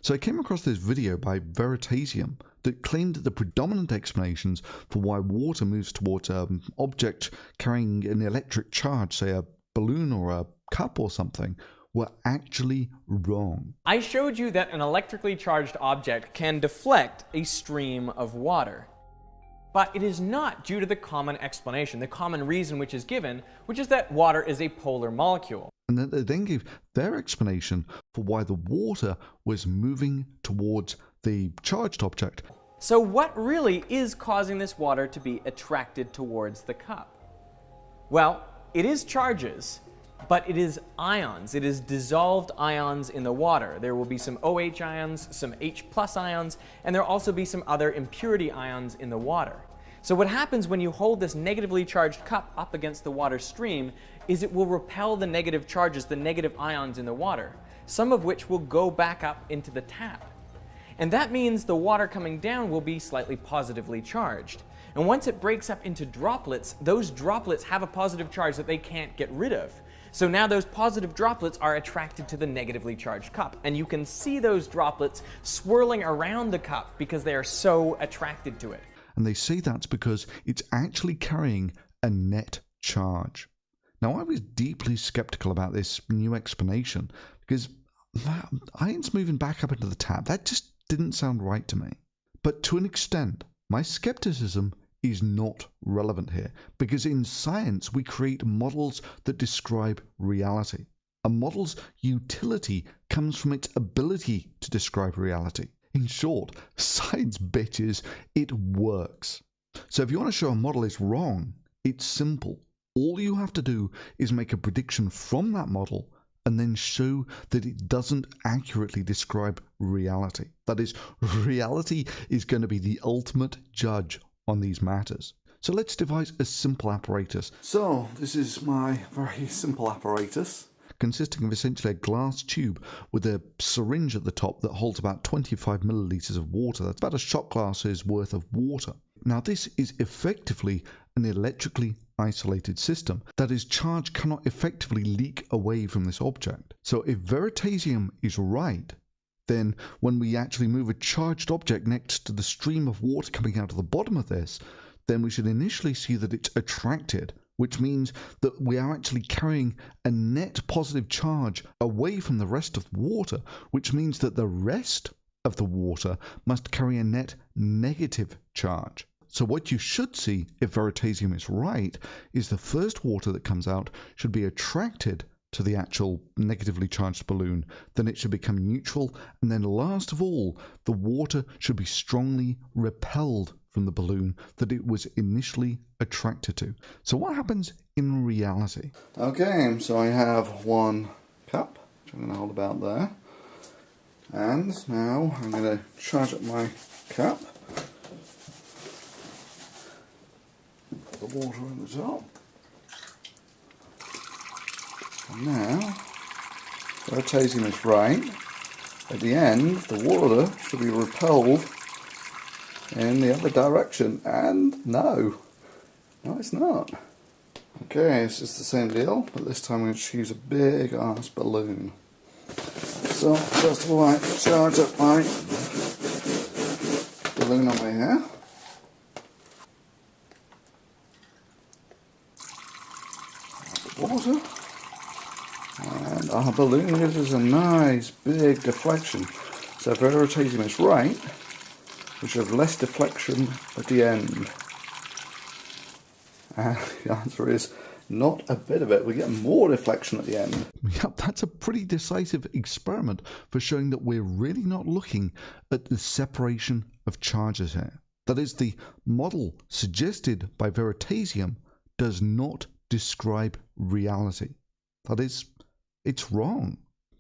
So I came across this video by Veritasium that claimed that the predominant explanations for why water moves towards an object carrying an electric charge, say a balloon or a cup or something, were actually wrong. I showed you that an electrically charged object can deflect a stream of water. But it is not due to the common explanation, the common reason which is given, which is that water is a polar molecule. And then they then gave their explanation for why the water was moving towards the charged object. So what really is causing this water to be attracted towards the cup? Well, it is charges, but it is ions. It is dissolved ions in the water. There will be some OH ions, some H+ ions, and there will also be some other impurity ions in the water. So what happens when you hold this negatively charged cup up against the water stream is it will repel the negative charges, the negative ions in the water, some of which will go back up into the tap. And that means the water coming down will be slightly positively charged. And once it breaks up into droplets, those droplets have a positive charge that they can't get rid of. So now those positive droplets are attracted to the negatively charged cup. And you can see those droplets swirling around the cup because they are so attracted to it. And they say that's because it's actually carrying a net charge. Now, I was deeply skeptical about this new explanation because ions moving back up into the tap, that just didn't sound right to me. But to an extent, my skepticism is not relevant here because in science we create models that describe reality. A model's utility comes from its ability to describe reality. In short, science bitches, it works. So if you want to show a model is wrong, it's simple. All you have to do is make a prediction from that model and then show that it doesn't accurately describe reality. That is, reality is going to be the ultimate judge on these matters. So let's devise a simple apparatus. So this is my very simple apparatus, consisting of essentially a glass tube with a syringe at the top that holds about 25 milliliters of water. That's about a shot glass's worth of water. Now this is effectively an electrically isolated system. That is, charge cannot effectively leak away from this object. So if Veritasium is right, then when we actually move a charged object next to the stream of water coming out of the bottom of this, then we should initially see that it's attracted, which means that we are actually carrying a net positive charge away from the rest of the water, which means that the rest of the water must carry a net negative charge. So what you should see, if Veritasium is right, is the first water that comes out should be attracted to the actual negatively charged balloon, then it should become neutral, and then last of all, the water should be strongly repelled from the balloon that it was initially attracted to. So what happens in reality? Okay, so I have one cup, which I'm going to hold about there, and now I'm going to charge up my cup, put the water in the top. And now, Veritasium is right. At the end, the water should be repelled in the other direction. And no, it's not. Okay, it's just the same deal, but this time I'm going to choose a big ass balloon. So, first of all, I charge up my balloon over here. Water. And our balloon gives us a nice big deflection. So if Veritasium is right, we should have less deflection at the end. And the answer is not a bit of it. We get more deflection at the end. Yep, that's a pretty decisive experiment for showing that we're really not looking at the separation of charges here. That is, the model suggested by Veritasium does not describe reality. That is, it's wrong.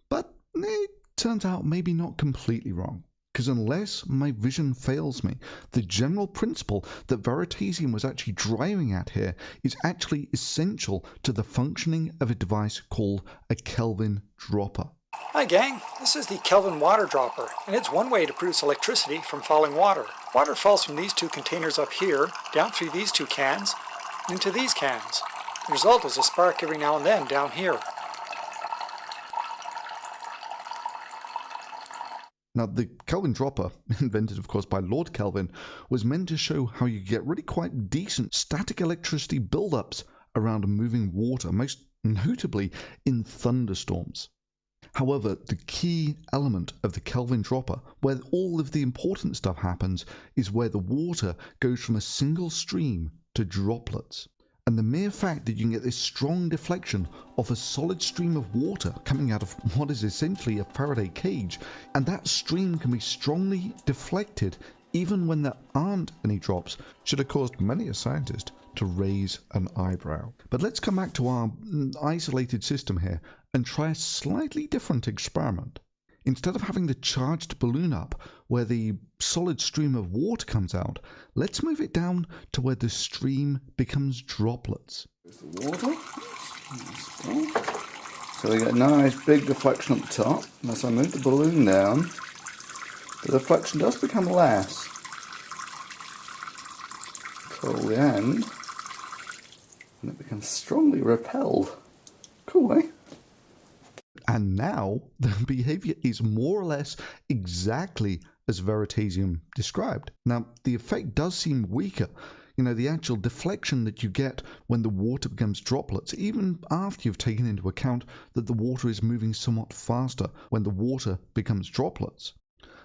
But it turns out maybe not completely wrong. Because unless my vision fails me, the general principle that Veritasium was actually driving at here is actually essential to the functioning of a device called a Kelvin dropper. Hi gang, this is the Kelvin water dropper, and it's one way to produce electricity from falling water. Water falls from these two containers up here, down through these two cans, into these cans. The result is a spark every now and then down here. Now, the Kelvin dropper, invented of course by Lord Kelvin, was meant to show how you get really quite decent static electricity buildups around moving water, most notably in thunderstorms. However, the key element of the Kelvin dropper, where all of the important stuff happens, is where the water goes from a single stream to droplets. And the mere fact that you can get this strong deflection of a solid stream of water coming out of what is essentially a Faraday cage, and that stream can be strongly deflected even when there aren't any drops, should have caused many a scientist to raise an eyebrow. But let's come back to our isolated system here and try a slightly different experiment. Instead of having the charged balloon up where the solid stream of water comes out, let's move it down to where the stream becomes droplets. There's the water. So we get a nice big deflection at the top. And as I move the balloon down, the deflection does become less until the end, and it becomes strongly repelled. Cool, eh? And now the behavior is more or less exactly as Veritasium described. Now, the effect does seem weaker. The actual deflection that you get when the water becomes droplets, even after you've taken into account that the water is moving somewhat faster when the water becomes droplets.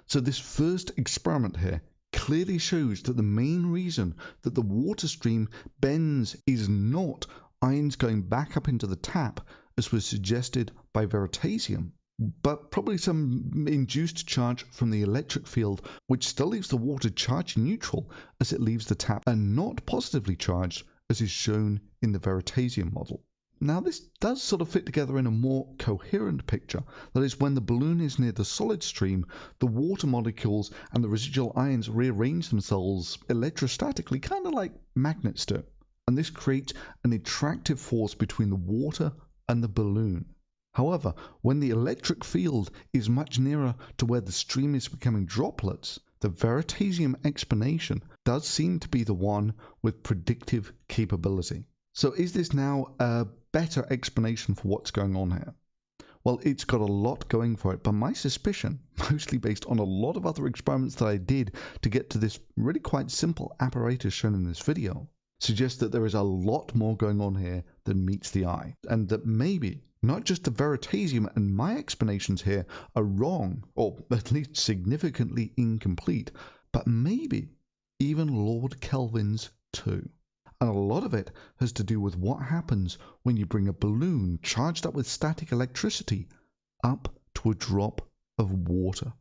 So this first experiment here clearly shows that the main reason that the water stream bends is not ions going back up into the tap, as was suggested by Veritasium, but probably some induced charge from the electric field, which still leaves the water charged neutral as it leaves the tap, and not positively charged as is shown in the Veritasium model. Now, this does sort of fit together in a more coherent picture. That is, when the balloon is near the solid stream, the water molecules and the residual ions rearrange themselves electrostatically, kind of like magnets do. And this creates an attractive force between the water and the balloon. However, when the electric field is much nearer to where the stream is becoming droplets, the Veritasium explanation does seem to be the one with predictive capability. So is this now a better explanation for what's going on here? Well, it's got a lot going for it, but my suspicion, mostly based on a lot of other experiments that I did to get to this really quite simple apparatus shown in this video, suggests that there is a lot more going on here than meets the eye, and that maybe not just the Veritasium and my explanations here are wrong, or at least significantly incomplete, but maybe even Lord Kelvin's too. And a lot of it has to do with what happens when you bring a balloon charged up with static electricity up to a drop of water.